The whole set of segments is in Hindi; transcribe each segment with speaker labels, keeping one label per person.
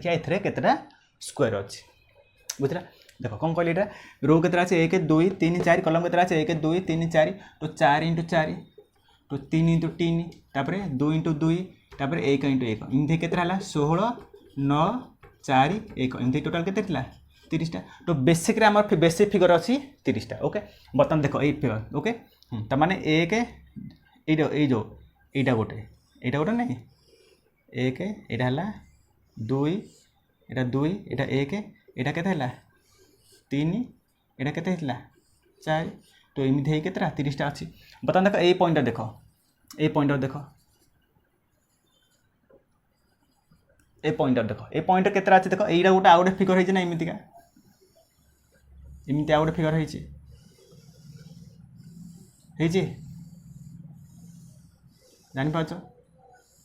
Speaker 1: देखिए एथरे केतरा स्क्वायर अच्छी बुझला देख कौन कहली एटा रो केतरा अच्छे 1 2 3 4 कलम केतरा अच्छे 1 2 3 4 तो 4 × 4 तो 3 × 3 तापर 2 × 2 तापर 1 × 1 इमती केतरा हला 16 9 4 1 इमती टोटाल केते थिला 30 टा तो बेसिक रे हमर बेसिक फिगर अच्छी 30 टा ओके बर्तमान देखो ए फिगर ओके त माने 1 ए जो एटा गोटे नहीं 1 एटा हला 2 एटा 2 एटा 1 एटा केते हला 3 एटा केते हितला 4 तो एमिति हे केतरा 30 टा अछि बता देखो ए पॉइंटर देखो ए पॉइंटर केतरा अछि देखो एइरा गोटे आउट फिगर हेछि ना एमिति आ गोटे फिगर हेछि जानि पाछो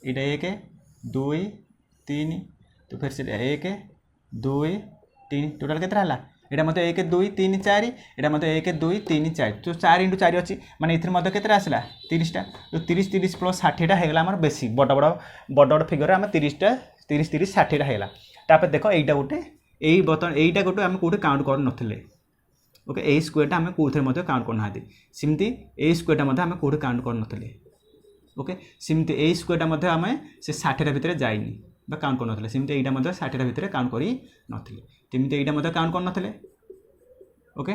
Speaker 1: एटा 1 2 3 तो फिर से 1 2 3 टोटल केतरा हला एटा मते 1 2 3 4 एटा मते 1 2 3 4 तो 4 × 4 अछि माने इथर मते केतरा आसला 30 टा तो 30 30 प्लस 60 टा हेगला हमर बेसी बड़ फिगर हम 30 टा 30 30 60 टा हेगला तापर देखो एइटा गोटे एइ बटन एइटा गोटे हम कोठे काउंट कर नथिले ओके ए स्क्वायर टा हम कोठे मते काउंट करना हादी सिमती ए स्क्वायर टा मते हम कोठे काउंट कर नथिले ओके सिमती ए स्क्वायर टा मते हम से 60 टा भितरे जाइनी बा काउंट कर नथिले सिमती एइटा मते 60 टा भितरे काउंट करी नथिले तिमती एइटा मते काउंट कर नथिले ओके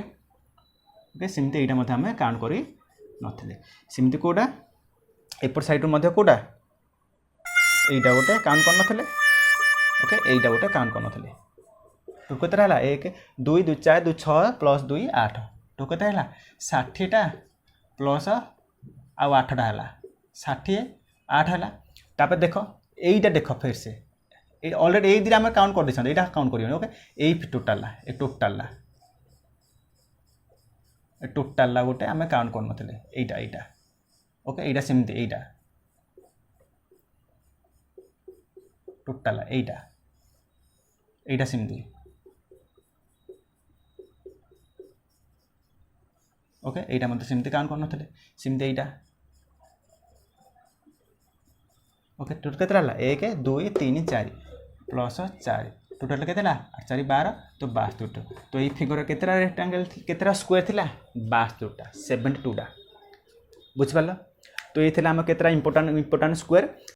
Speaker 1: ओके सिमती एइटा मते हम काउंट करी नथिले सिमती कोडा एपर साइड मते कोडा एइटा गोटे काउंट कर नथिले ओके एइटा गोटे काउंट कर नथिले तो केतरा हला 1 2 2 4 2 6 प्लस 2 8 तो केतरा हला 60 टा प्लस आ 8 टा हला 60 8 हला तापर देखो एइटा देखो फिर से ए ऑलरेडी ए दिरा हम काउंट कर दिसन एइटा काउंट करियो ओके ए टोटल ला गोटे हम काउंट कर नथिले एइटा ओके एइटा सिमती एइटा टोटल एइटा सिमती ओके एइटा मते सिमती काउंट कर नथिले सिमती एइटा ओके टोटल केतरा हला 1 2 3 4 प्लस 4 टोटल केतला 4 12 तो 72 तो ये फिगर केतरा रेक्टेंगल केतरा स्क्वायर थिला 72 टा 72 टा बुझ पालो तो ये थिला हम केतरा इंपोर्टेंट स्क्वायर